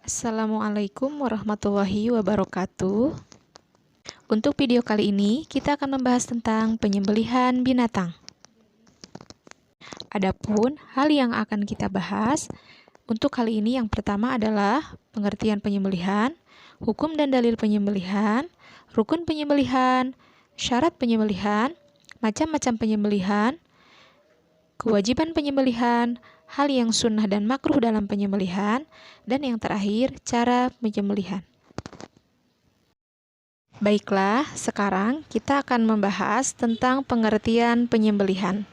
Assalamualaikum warahmatullahi wabarakatuh. Untuk video kali ini, kita akan membahas tentang penyembelihan binatang. Adapun hal yang akan kita bahas untuk kali ini yang pertama adalah pengertian penyembelihan, hukum dan dalil penyembelihan, rukun penyembelihan, syarat penyembelihan, macam-macam penyembelihan, kewajiban penyembelihan, hal yang sunnah dan makruh dalam penyembelihan, dan yang terakhir, cara penyembelihan. Baiklah, sekarang kita akan membahas tentang pengertian penyembelihan.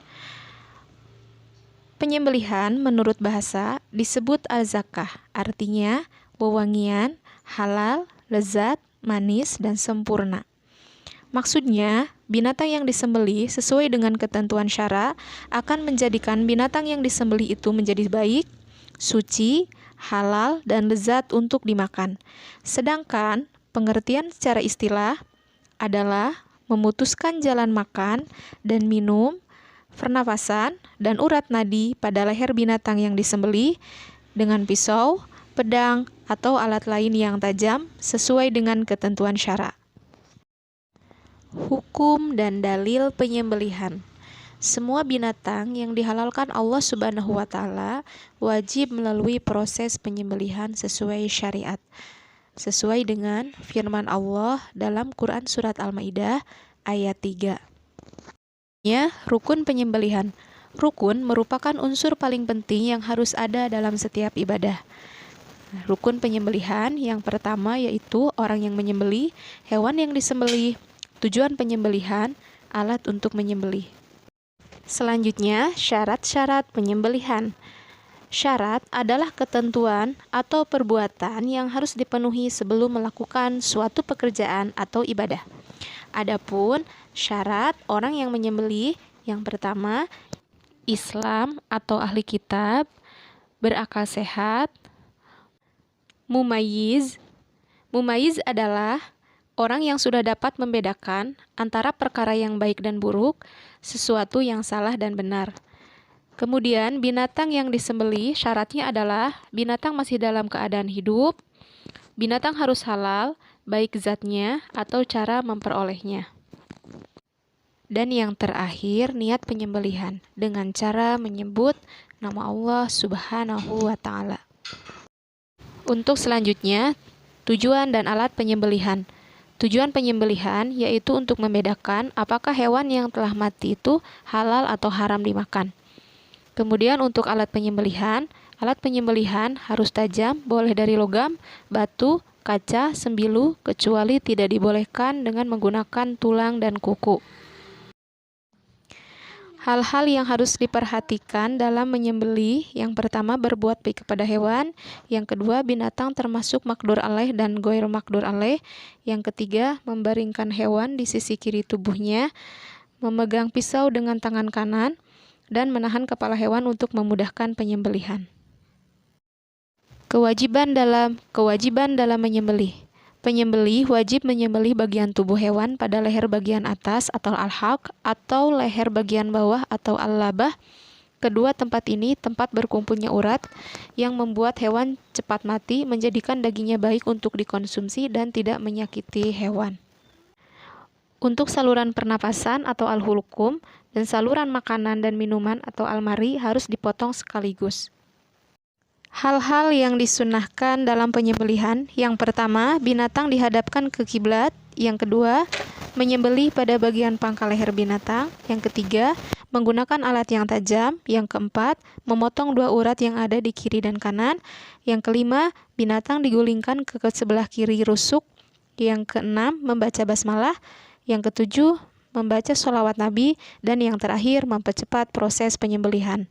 Penyembelihan menurut bahasa disebut al-zakah, artinya wewangian, halal, lezat, manis, dan sempurna. Maksudnya, binatang yang disembelih sesuai dengan ketentuan syara akan menjadikan binatang yang disembelih itu menjadi baik, suci, halal, dan lezat untuk dimakan. Sedangkan, pengertian secara istilah adalah memutuskan jalan makan dan minum, pernafasan, dan urat nadi pada leher binatang yang disembelih dengan pisau, pedang, atau alat lain yang tajam sesuai dengan ketentuan syara. Hukum dan dalil penyembelihan. Semua binatang yang dihalalkan Allah Subhanahu wa Ta'ala wajib melalui proses penyembelihan sesuai syariat, sesuai dengan firman Allah dalam Quran Surat Al-Maidah ayat 3. Rukun penyembelihan. Rukun merupakan unsur paling penting yang harus ada dalam setiap ibadah. Rukun penyembelihan yang pertama yaitu orang yang menyembelih, hewan yang disembelih, tujuan penyembelihan, alat untuk menyembelih. Selanjutnya, syarat-syarat penyembelihan. Syarat adalah ketentuan atau perbuatan yang harus dipenuhi sebelum melakukan suatu pekerjaan atau ibadah. Adapun syarat orang yang menyembelih, yang pertama, Islam atau ahli kitab, berakal sehat, mumayyiz. Mumayyiz adalah orang yang sudah dapat membedakan antara perkara yang baik dan buruk, sesuatu yang salah dan benar. Kemudian, binatang yang disembelih syaratnya adalah binatang masih dalam keadaan hidup, binatang harus halal, baik zatnya atau cara memperolehnya. Dan yang terakhir, niat penyembelihan dengan cara menyebut nama Allah Subhanahu wa Ta'ala. Untuk selanjutnya, tujuan dan alat penyembelihan. Tujuan penyembelihan yaitu untuk membedakan apakah hewan yang telah mati itu halal atau haram dimakan. Kemudian untuk alat penyembelihan harus tajam, boleh dari logam, batu, kaca, sembilu, kecuali tidak dibolehkan dengan menggunakan tulang dan kuku. Hal-hal yang harus diperhatikan dalam menyembelih, yang pertama berbuat baik kepada hewan, yang kedua binatang termasuk makdur alaih dan goir makdur alaih, yang ketiga membaringkan hewan di sisi kiri tubuhnya, memegang pisau dengan tangan kanan, dan menahan kepala hewan untuk memudahkan penyembelihan. Kewajiban dalam menyembelih. Penyembelih wajib menyembelih bagian tubuh hewan pada leher bagian atas atau al-halq atau leher bagian bawah atau al-labah. Kedua tempat ini tempat berkumpulnya urat yang membuat hewan cepat mati, menjadikan dagingnya baik untuk dikonsumsi dan tidak menyakiti hewan. Untuk saluran pernapasan atau al-hulqum dan saluran makanan dan minuman atau al-mari harus dipotong sekaligus. Hal-hal yang disunnahkan dalam penyembelihan, yang pertama, binatang dihadapkan ke kiblat, yang kedua, menyembelih pada bagian pangkal leher binatang, yang ketiga, menggunakan alat yang tajam, yang keempat, memotong dua urat yang ada di kiri dan kanan, yang kelima, binatang digulingkan ke sebelah kiri rusuk, yang keenam, membaca basmalah, yang ketujuh, membaca sholawat Nabi, dan yang terakhir, mempercepat proses penyembelihan.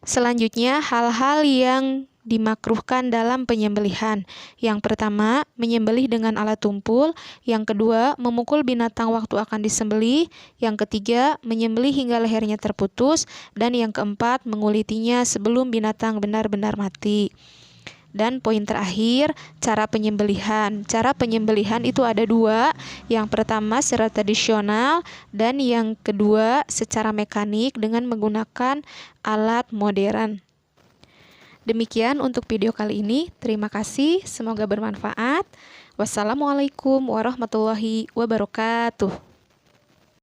Selanjutnya, hal-hal yang dimakruhkan dalam penyembelihan. Yang pertama, menyembelih dengan alat tumpul. Yang kedua, memukul binatang waktu akan disembelih. Yang ketiga, menyembelih hingga lehernya terputus. Dan yang keempat, mengulitinya sebelum binatang benar-benar mati. Dan poin terakhir, cara penyembelihan. Cara penyembelihan itu ada dua. Yang pertama secara tradisional dan yang kedua secara mekanik dengan menggunakan alat modern. Demikian untuk video kali ini. Terima kasih, semoga bermanfaat. Wassalamualaikum warahmatullahi wabarakatuh.